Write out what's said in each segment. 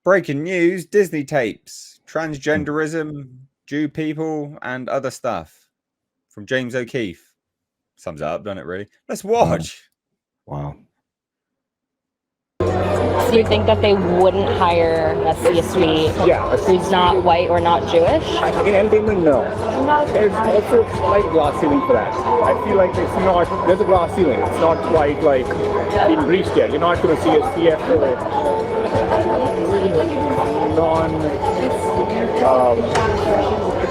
Breaking news, Disney tapes, transgenderism, Jew people, and other stuff from James O'Keefe. Sums it up, doesn't it, really? Let's watch. Wow. So you think that they wouldn't hire a C-suite who's not white or not Jewish? In entertainment, no. There's also a slight glass ceiling for that. I feel like it's not, there's a glass ceiling. It's not quite like being breached yet. You're not going to see a CFO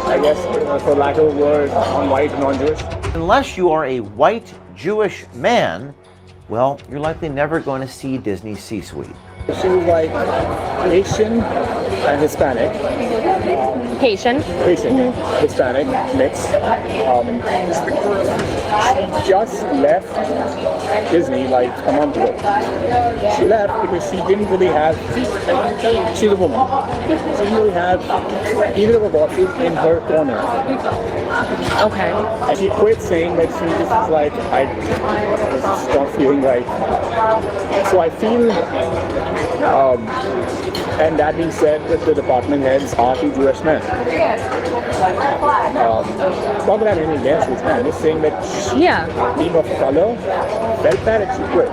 I guess, for lack of a word, non-white, non-Jewish. Unless you are a white Jewish man, well, you're likely never going to see Disney's C-suite. She was like Asian and Hispanic. Haitian, Hispanic mix. She just left Disney like a month ago. She left because she didn't really have. She's a woman. She didn't really have either of her bosses in her corner. Okay. And she quit saying that she just was like, I just not feeling right. So I feel. And that being said, that the department heads are two Jewish men. Not that I have anything against this man, I'm just saying that she, being of color, felt bad and she quit.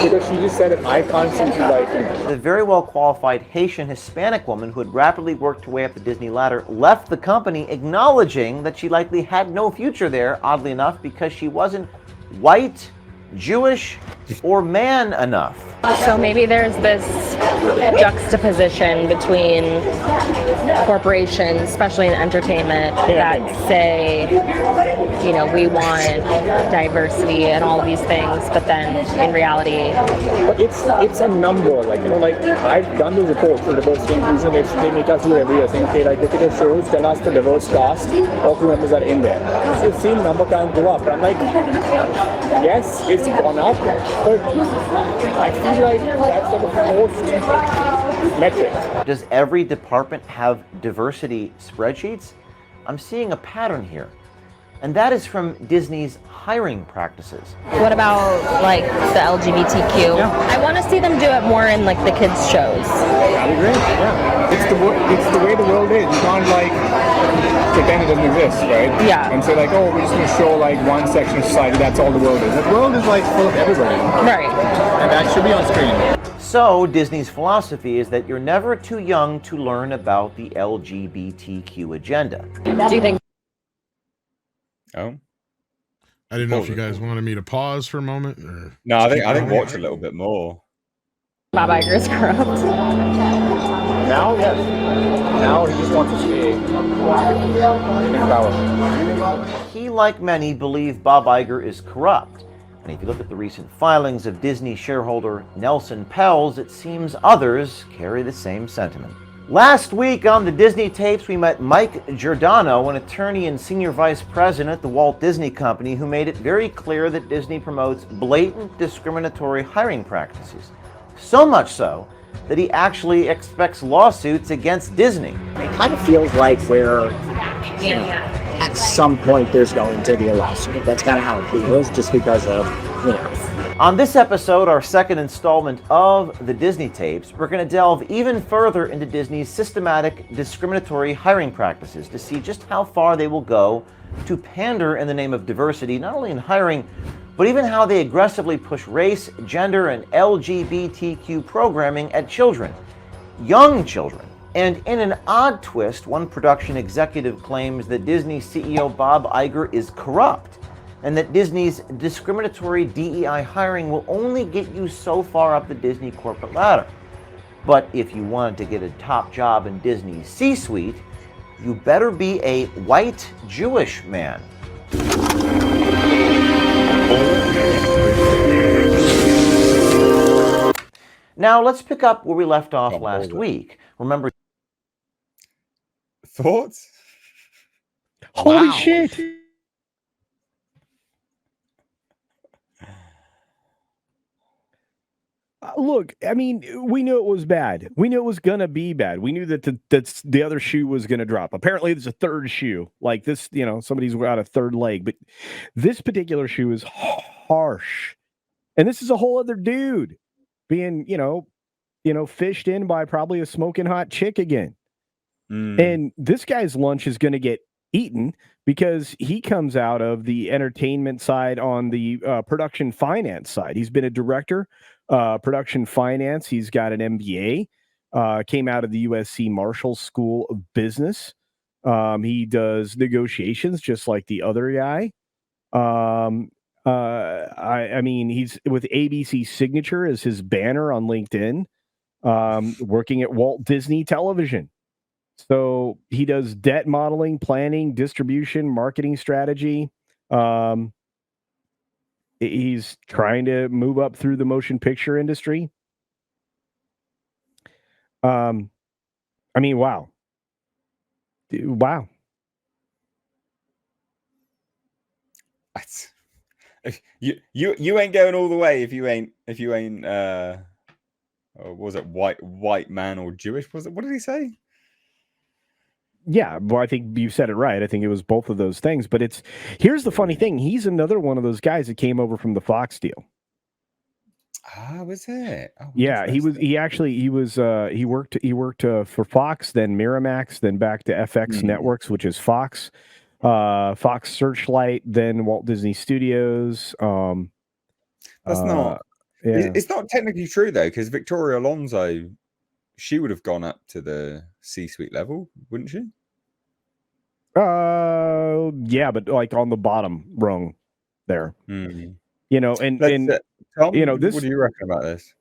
Because she just said that I can't seem to like him. The very well qualified Haitian Hispanic woman who had rapidly worked her way up the Disney ladder left the company, acknowledging that she likely had no future there, oddly enough, because she wasn't white, Jewish, or man enough. So maybe there's this juxtaposition between corporations, especially in entertainment, that say, you know, we want diversity and all of these things, but then in reality, but it's a number. Like, you know, like I've done the reports for diversity inclusion. They make us do every year, saying, okay, like look at the shows, tell us the diverse cast, all crew members are in there. So the same number can't go up. I'm like, yes, it's gone up, but I feel like that's like a forced metric. Does every department have diversity spreadsheets? I'm seeing a pattern here. And that is from Disney's hiring practices. what about like the LGBTQ? I want to see them do it more in like the kids' shows. I agree. Yeah, it's the way the world is. You can't like pretend it doesn't exist, right? Yeah. And say like, oh, we're just going to show like one section of society. That's all the world is. The world is like full of everybody. Right. And that should be on screen. So Disney's philosophy is that you're never too young to learn about the LGBTQ agenda. Do you think? Oh, I didn't know if you guys wanted me to pause for a moment or. no, I think watch a little bit more. Bob Iger is corrupt. Now, yes. Now he just wants to stay in power. He, like many, believe Bob Iger is corrupt. And if you look at the recent filings of Disney shareholder Nelson Peltz, it seems others carry the same sentiment. Last week on the Disney tapes, we met Mike Giordano, an attorney and senior vice president at the Walt Disney Company, who made it very clear that Disney promotes blatant discriminatory hiring practices. So much so that he actually expects lawsuits against Disney. It kind of feels like we're, you know, at some point there's going to be a lawsuit. That's kind of how it feels, just because of, you know. On this episode, our second installment of the Disney tapes, we're going to delve even further into Disney's systematic discriminatory hiring practices to see just how far they will go to pander in the name of diversity, not only in hiring, but even how they aggressively push race, gender, and LGBTQ programming at children, young children. And in an odd twist, one production executive claims that Disney CEO Bob Iger is corrupt, and that Disney's discriminatory DEI hiring will only get you so far up the Disney corporate ladder. But if you wanted to get a top job in Disney's C-suite, you better be a white Jewish man. Now let's pick up where we left off last week. Remember? Thoughts? Holy shit! Look, I mean, we knew it was bad. We knew it was going to be bad. We knew that the other shoe was going to drop. Apparently, there's a third shoe. Like this, you know, somebody's got a third leg. But this particular shoe is harsh. And this is a whole other dude being, you know, fished in by probably a smoking hot chick again. Mm. And this guy's lunch is going to get eaten because he comes out of the entertainment side on the production finance side. He's been a director, production finance. He's got an MBA, came out of the USC Marshall School of Business. He does negotiations just like the other guy. I mean, he's with ABC Signature as his banner on LinkedIn, working at Walt Disney Television. So he does debt modeling, planning, distribution, marketing strategy. He's trying to move up through the motion picture industry. I mean, wow. Wow. You ain't going all the way if you ain't was it white man or Jewish? Was it? What did he say? Yeah, well, I think you said it right. I think it was both of those things. But here's the funny thing. He's another one of those guys that came over from the Fox deal. Ah, was it? Oh, yeah, he worked for Fox, then Miramax, then back to FX Networks, which is Fox, Fox Searchlight, then Walt Disney Studios. That's not. Yeah. It's not technically true though, because Victoria Alonso, she would have gone up to the C-suite level, wouldn't she? Yeah, but like on the bottom rung there. Mm. Tom, what do you reckon about this?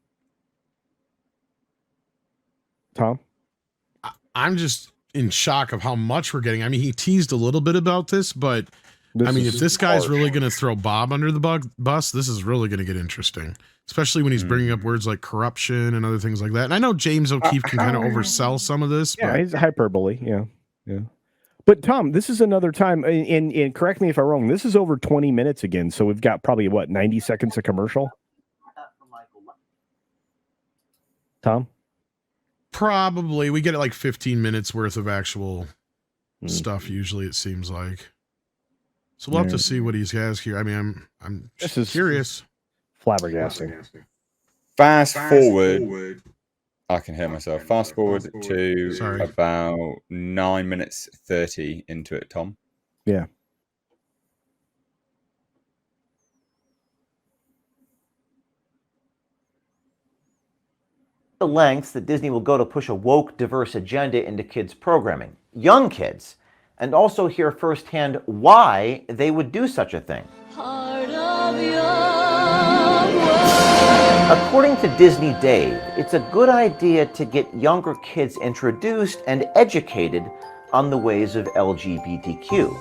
Tom? I'm just in shock of how much we're getting. I mean, he teased a little bit about this, but if this guy's really going to throw Bob under the bus, this is really going to get interesting, especially when he's bringing up words like corruption and other things like that. And I know James O'Keefe can kind of oversell some of this. Yeah, but he's hyperbole. Yeah. But Tom, this is another time, and correct me if I'm wrong, this is over 20 minutes again, so we've got probably, 90 seconds of commercial? Tom? Probably. We get like 15 minutes worth of actual stuff, usually, it seems like. So we'll have to see what he has here. I mean, I'm just curious. Flabbergasting. Fast forward. I can hear myself. Fast forward to about 9 minutes 30 into it, Tom. Yeah. The lengths that Disney will go to push a woke, diverse agenda into kids' programming, young kids, and also hear firsthand why they would do such a thing. According to Disney Dave, it's a good idea to get younger kids introduced and educated on the ways of LGBTQ.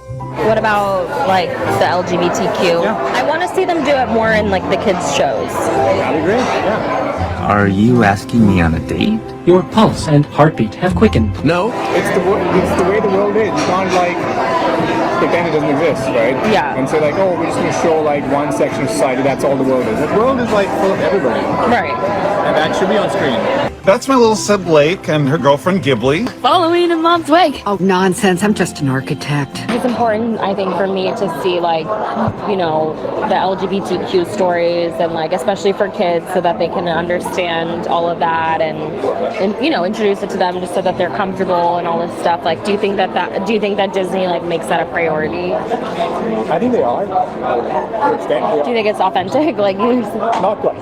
What about like the LGBTQ? Yeah. I want to see them do it more in like the kids' shows. That'd be great. Yeah. Are you asking me on a date? Your pulse and heartbeat have quickened. No. It's the way the world is. You can't pretend it doesn't exist, right? Yeah. And say we're just going to show one section of society. That's all the world is. The world is full of everybody. Right. And that should be on screen. That's my little sib Blake and her girlfriend Ghibli. Following in Mom's wake. Oh, nonsense. I'm just an architect. It's important, I think, for me to see the LGBTQ stories and especially for kids so that they can understand all of that and introduce it to them just so that they're comfortable and all this stuff. Do you think that Disney makes that a priority? I think they are. Do you think it's authentic? Not quite.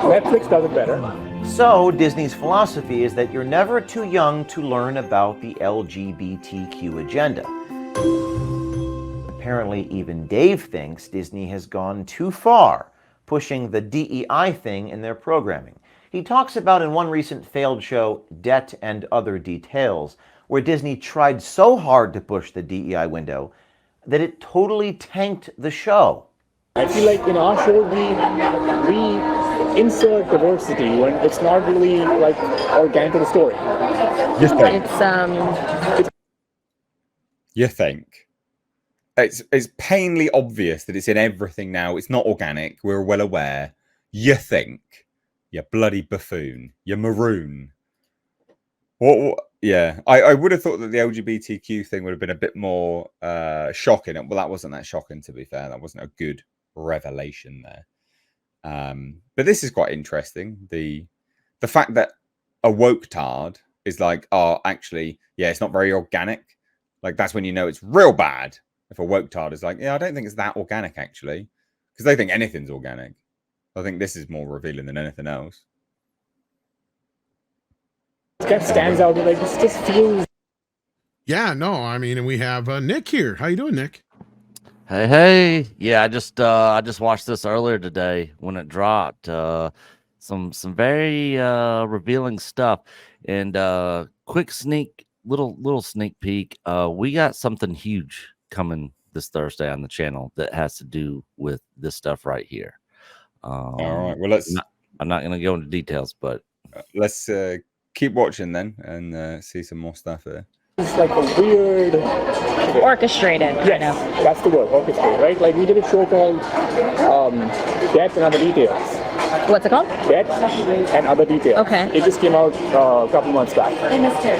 Netflix does it better. So, Disney's philosophy is that you're never too young to learn about the LGBTQ agenda. Apparently, even Dave thinks Disney has gone too far, pushing the DEI thing in their programming. He talks about in one recent failed show, Debt and Other Details, where Disney tried so hard to push the DEI window that it totally tanked the show. I feel like in our show, we insert diversity when it's not really organic to the story. You think? It's You think? It's painfully obvious that it's in everything now. It's not organic. We're well aware. You think? You bloody buffoon. You maroon. What? Yeah, I would have thought that the LGBTQ thing would have been a bit more shocking. Well, that wasn't that shocking, to be fair. That wasn't a good revelation there. But this is quite interesting. The the fact that a woke tard is like, oh, actually, yeah, it's not very organic. Like, that's when you know it's real bad. If a woke tard is like, yeah, I don't think it's that organic, actually. Because they think anything's organic. I think this is more revealing than anything else. That stands out. Like, this just feels. Yeah, no, I mean, and we have Nick here. How you doing, Nick? Hey. Yeah, I just watched this earlier today when it dropped. Some very revealing stuff. And quick little sneak peek. We got something huge coming this Thursday on the channel that has to do with this stuff right here. All right. Well, I'm not gonna go into details, but let's keep watching then and see some more stuff here. It's like a weird orchestrated. Yes, that's the word, orchestrated, right? Like we did a show called Death and Other Details. What's it called? Death and Other Details. Okay. It just came out a couple months back.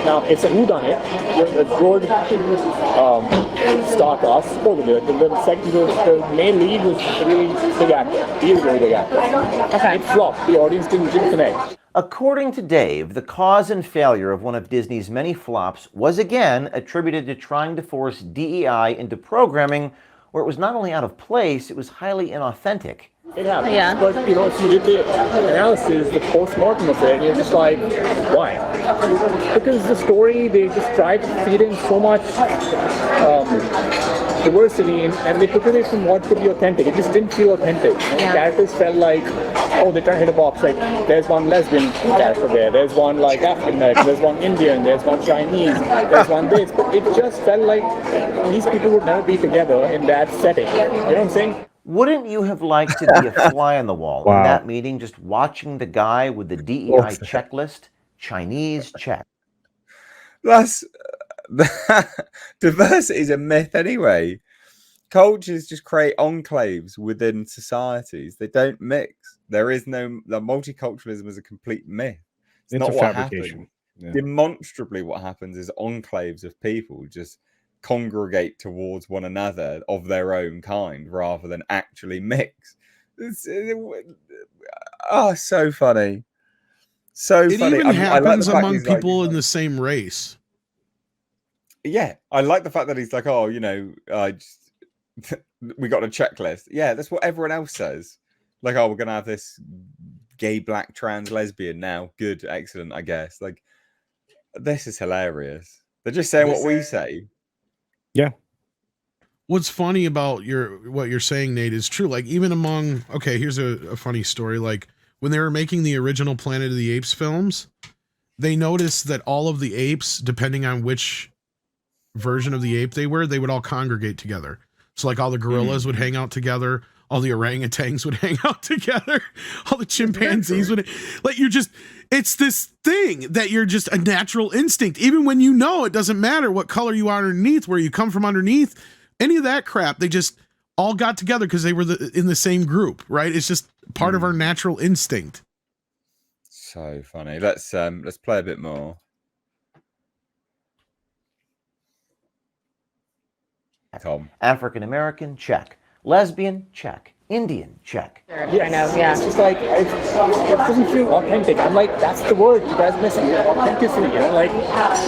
Now it's a whodunit. A good star cast. The main lead was a really big actor. He is a very big actor. Okay. It flopped. The audience didn't connect. According to Dave, the cause and failure of one of Disney's many flops was again attributed to trying to force DEI into programming where it was not only out of place, it was highly inauthentic. It happens. Yeah. But, if you did the analysis, the post-mortem of it, you're just like, why? Because the story, they just tried to feed in so much diversity and they took away from what could be authentic. It just didn't feel authentic. The characters felt like, oh, they trying to hit a box. Like, there's one lesbian character there, there's one like African American, there's one Indian, there's one Chinese, there's one this. But it just felt like these people would never be together in that setting. You know what I'm saying? Wouldn't you have liked to be a fly on the wall in that meeting, just watching the guy with the DEI checklist? Chinese check. Diversity is a myth anyway. Cultures just create enclaves within societies. They don't mix. There is no. The multiculturalism is a complete myth. It's not what happens. Yeah. Demonstrably, what happens is enclaves of people just congregate towards one another of their own kind rather than actually mix. So funny. So it funny. Even happens among people in the same race. Yeah, I like the fact that he's like, oh, we got a checklist. Yeah, that's what everyone else says. Like, oh, we're gonna have this gay, black, trans, lesbian now. Good, excellent, I guess. Like, this is hilarious. They're just saying what we say. Yeah. What's funny about what you're saying, Nate, is true. Like, even among, okay, here's a funny story. Like, when they were making the original Planet of the Apes films, they noticed that all of the apes, depending on which version of the ape they were, they would all congregate together. So, like, all the gorillas would hang out together, all the orangutans would hang out together, all the chimpanzees would, like, it's this thing that you're just a natural instinct. Even when you know it doesn't matter what color you are underneath, where you come from underneath, any of that crap, they just all got together because they were in the same group, right? It's just part of our natural instinct. So funny. Let's play a bit more. Tom. African American, check. Lesbian, check. Indian, check. It's just like it doesn't feel authentic. I'm like, that's the word you guys are missing. Authenticity. Like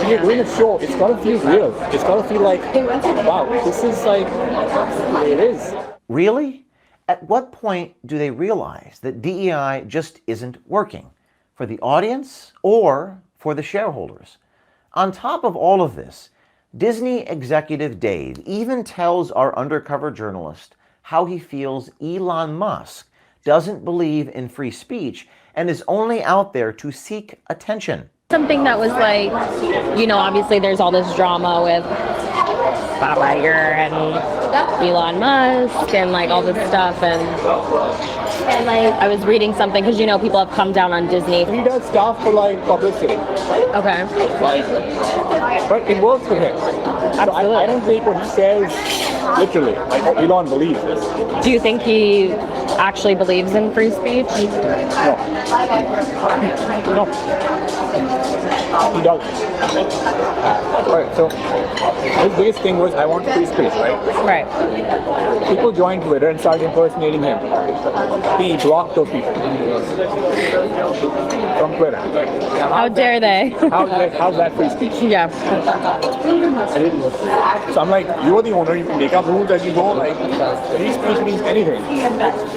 when you're doing a show, it's gotta feel real. It's gotta feel like, wow, this is like the way it is. Really? At what point do they realize that DEI just isn't working for the audience or for the shareholders? On top of all of this, Disney executive Dave even tells our undercover journalist how he feels Elon Musk doesn't believe in free speech and is only out there to seek attention. Something that was like, obviously there's all this drama with Bob Iger and Elon Musk and like all this stuff, and like I was reading something because people have come down on Disney. He does stuff for like publicity. Okay. But it works for him. Absolutely. I don't think what he says literally. Like Elon believes this. Do you think he actually believes in free speech? No. No. He doesn't. Alright, so his biggest thing was I want free speech, right? Right. People joined Twitter and started impersonating him. He blocked those people from Twitter. Now, How dare they? how's that free speech? Yeah. So I'm like, you're the owner, you can make up rules as you go. Like, free speech means anything.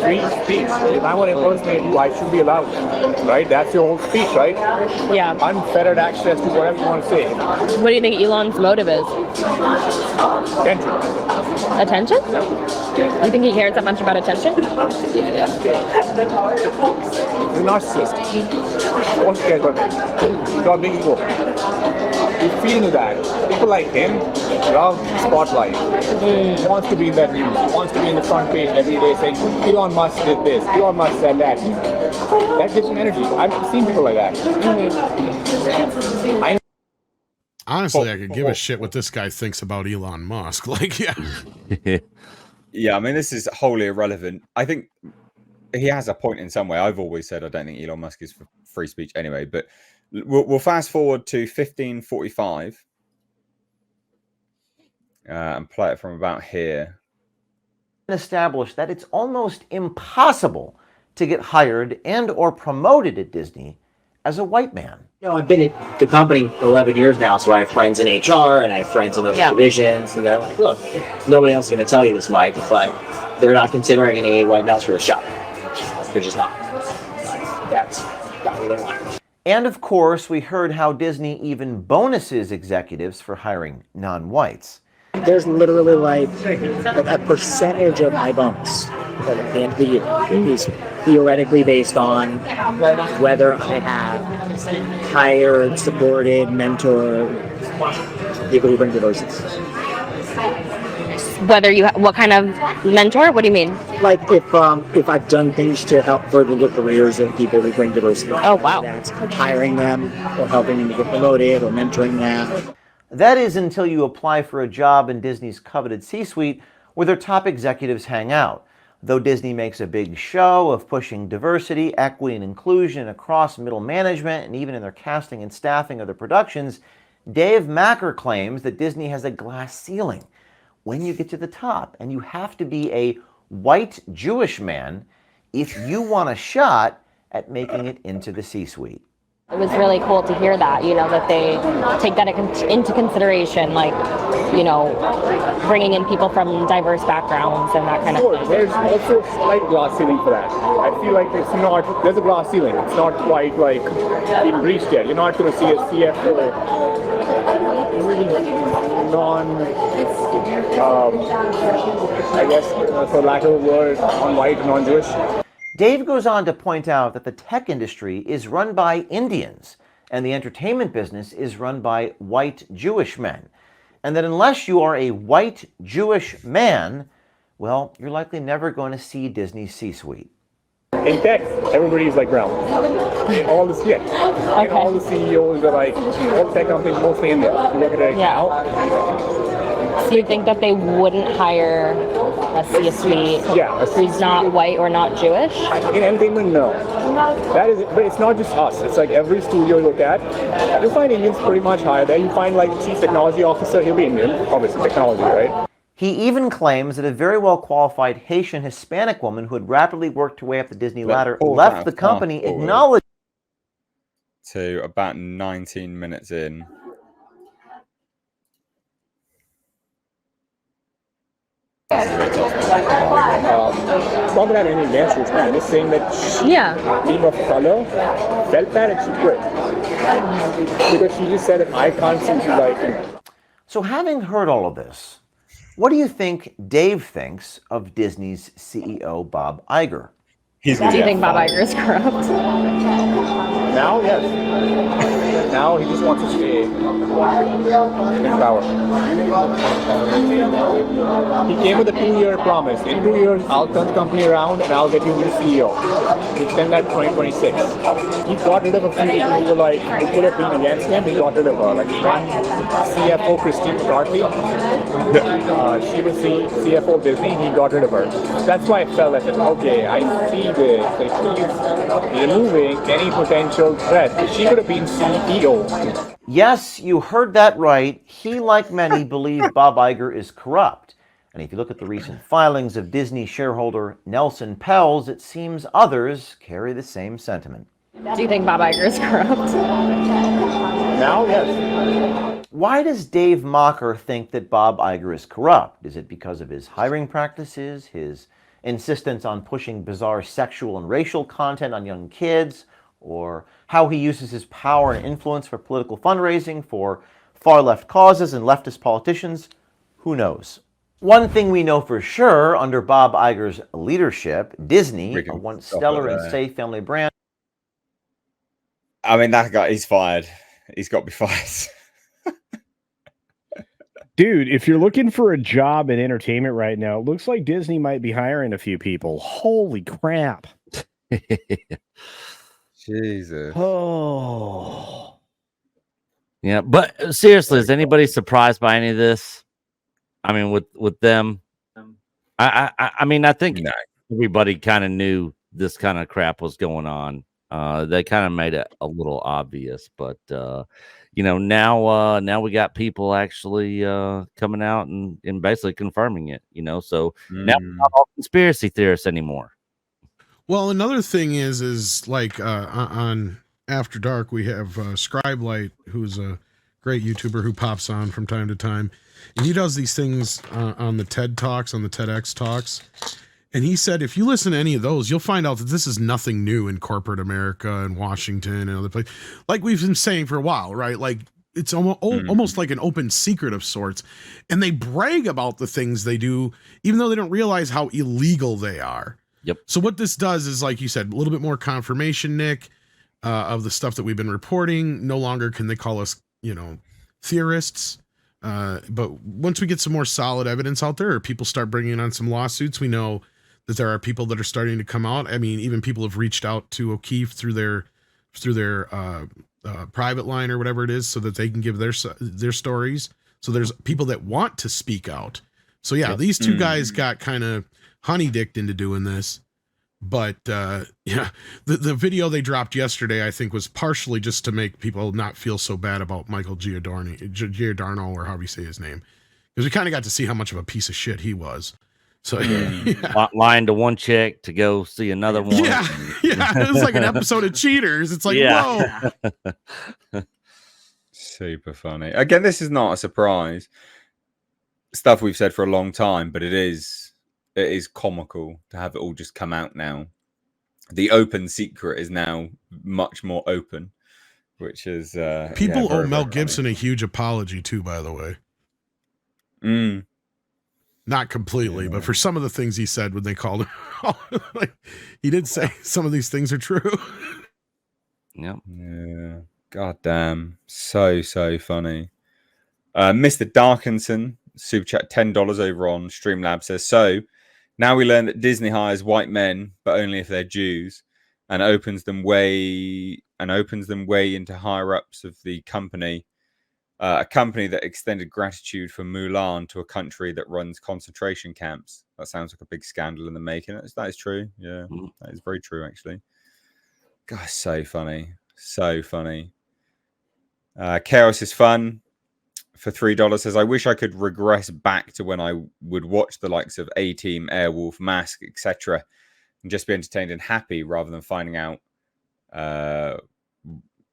Free speech. If I want to impersonate you, I should be allowed. Right? That's your whole speech, right? Yeah. Unfettered access to whatever you want to say. What do you think Elon's motive is? Attention. Attention? You think he cares that much about attention? He's a narcissist. What he cares about that? He's got big ego. You feel that. People like him love spotlight. He wants to be in that news. He wants to be in the front page every day saying, Elon Musk did this, Elon Musk said that. That gives him energy. I've seen people like that. Honestly, I could give a shit what this guy thinks about Elon Musk. Like, yeah. Yeah, I mean, this is wholly irrelevant. I think he has a point in some way. I've always said I don't think Elon Musk is for free speech anyway, but we'll fast forward to 1545 and play it from about here. Established that it's almost impossible to get hired and or promoted at Disney as a white man. You know, I've been at the company 11 years now, so I have friends in HR and I have friends in those divisions, and they're like, look, nobody else is going to tell you this, Mike, but they're not considering any white males for a shop. They're just not. That's not what they want. And of course, we heard how Disney even bonuses executives for hiring non-whites. There's literally like a percentage of my bonus at the end of the year is theoretically based on whether I have hired, supported, mentored people who bring diversity. Whether you, what kind of mentor? What do you mean? Like if I've done things to help further the careers of people who bring diversity. Oh wow! That's hiring them or helping them to get promoted or mentoring them. That is until you apply for a job in Disney's coveted C-suite where their top executives hang out. Though Disney makes a big show of pushing diversity, equity, and inclusion across middle management and even in their casting and staffing of their productions, Dave Macker claims that Disney has a glass ceiling when you get to the top, and you have to be a white Jewish man if you want a shot at making it into the C-suite. It was really cool to hear that, you know, that they take that into consideration, like, you know, bringing in people from diverse backgrounds and that kind of thing. There's also a slight glass ceiling for that. I feel like it's not, there's a glass ceiling. It's not quite like been breached yet. You're not going to see a CFO I guess, for lack of a word, non-white, non-Jewish. Dave goes on to point out that the tech industry is run by Indians and the entertainment business is run by white Jewish men. And that unless you are a white Jewish man, well, you're likely never going to see Disney's C-suite. In tech, everybody's like brown. All the all the CEOs are like, all tech companies mostly Indian. You look at it now. So you think that they wouldn't hire a C-suite who's not white or not Jewish? In entertainment, no. That is, but it's not just us. It's like every studio you look at, you'll find Indians pretty much higher there. You find like chief technology officer, he'll be Indian, obviously technology, right? He even claims that a very well qualified Haitian Hispanic woman who had rapidly worked her way up the Disney ladder left the company, acknowledged to about 19 minutes in. Not that any against this man. Just saying that team of color felt that and she quit. Because she just said, I can't seem to like him. So having heard all of this, what do you think Dave thinks of Disney's CEO, Bob Iger? Do you think Bob Iger is corrupt? Now, yes. Now he just wants to stay in power. He came with a 2-year promise. In 2 years, I'll turn the company around and I'll get you the CEO. He extended that to 2026. He got rid of a few people who were like, who could have been against him. He got rid of her. Like one CFO, Christine McCarthy. She was the CFO of Disney. He got rid of her. That's why I felt like, okay, I see this. Like she's removing any potential threat. She could have been CEO. Yes, you heard that right. He, like many, believe Bob Iger is corrupt. And if you look at the recent filings of Disney shareholder Nelson Peltz, it seems others carry the same sentiment. Do you think Bob Iger is corrupt? Now, yes. Why does Dave Mocker think that Bob Iger is corrupt? Is it because of his hiring practices, his insistence on pushing bizarre sexual and racial content on young kids, or how he uses his power and influence for political fundraising for far-left causes and leftist politicians? Who knows? One thing we know for sure, under Bob Iger's leadership, Disney, a once stellar and safe family brand. I mean, that guy, he's fired. He's got to be fired. Dude, if you're looking for a job in entertainment right now, it looks like Disney might be hiring a few people. Holy crap. Jesus. Oh. Yeah, but seriously, is anybody surprised by any of this? I mean, with them, I mean, I think everybody kind of knew this kind of crap was going on. They kind of made it a little obvious, but now we got people actually coming out and basically confirming it. So now we're not all conspiracy theorists anymore. Well, another thing is like on After Dark, we have Scribelight, who's a great YouTuber who pops on from time to time. And he does these things on the TED Talks, on the TEDx Talks. And he said, if you listen to any of those, you'll find out that this is nothing new in corporate America and Washington and other places. Like we've been saying for a while, right? Like it's almost like an open secret of sorts. And they brag about the things they do, even though they don't realize how illegal they are. Yep. So what this does is, like you said, a little bit more confirmation, Nick, of the stuff that we've been reporting. No longer can they call us, theorists. But once we get some more solid evidence out there, or people start bringing on some lawsuits, we know that there are people that are starting to come out. I mean, even people have reached out to O'Keefe through their private line or whatever it is, so that they can give their stories. So there's people that want to speak out. So yeah, these two guys got kind of honey-dicked into doing this. But the video they dropped yesterday, I think, was partially just to make people not feel so bad about Michael Giordano, or however you say his name, because we kind of got to see how much of a piece of shit he was. So lying to one chick to go see another one. Yeah, it was like an episode of Cheaters. It's like, whoa. Super funny. Again, this is not a surprise. Stuff we've said for a long time, but it is comical to have it all just come out now. The open secret is now much more open, which is people owe Mel Gibson a huge apology too, by the way. Not completely, but for some of the things he said when they called him, like he did say some of these things are true. Yeah. God damn. So funny. Mr. Darkinson, super chat $10 over on Streamlabs, says, so now we learn that Disney hires white men, but only if they're Jews, and opens them way into higher ups of the company. A company that extended gratitude for Mulan to a country that runs concentration camps. That sounds like a big scandal in the making. That is true. Yeah, that is very true, actually. God, so funny. So funny. Chaos is fun. For $3 says, I wish I could regress back to when I would watch the likes of A-Team, Airwolf, Mask, etc. and just be entertained and happy rather than finding out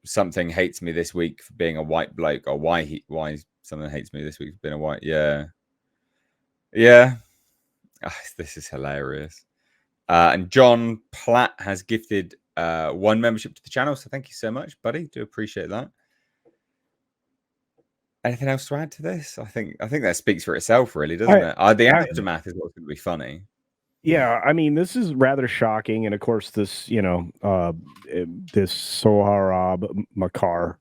something hates me this week for being a white bloke, or why something hates me this week for being a white. Yeah. This is hilarious. And John Platt has gifted 1 membership to the channel, so thank you so much, buddy. Do appreciate that. Anything else to add to this? I think that speaks for itself, really, doesn't it? The aftermath is what's going to be funny. Yeah, I mean, this is rather shocking, and of course, this this Sohrab Makar,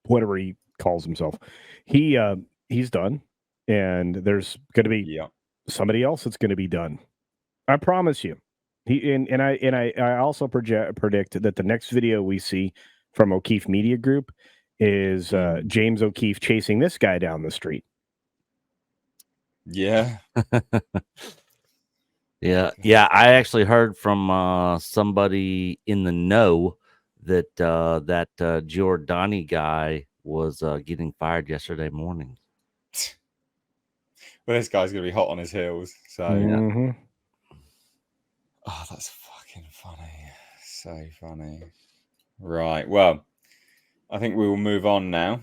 whatever he calls himself, he's done, and there's going to be somebody else that's going to be done. I promise you. I also predict that the next video we see from O'Keefe Media Group is James O'Keefe chasing this guy down the street. Yeah. Yeah. I actually heard from somebody in the know that Giordani guy was getting fired yesterday morning. Well, this guy's going to be hot on his heels. So, Mhm. oh, that's fucking funny. So funny. Right. Well, I think we will move on now.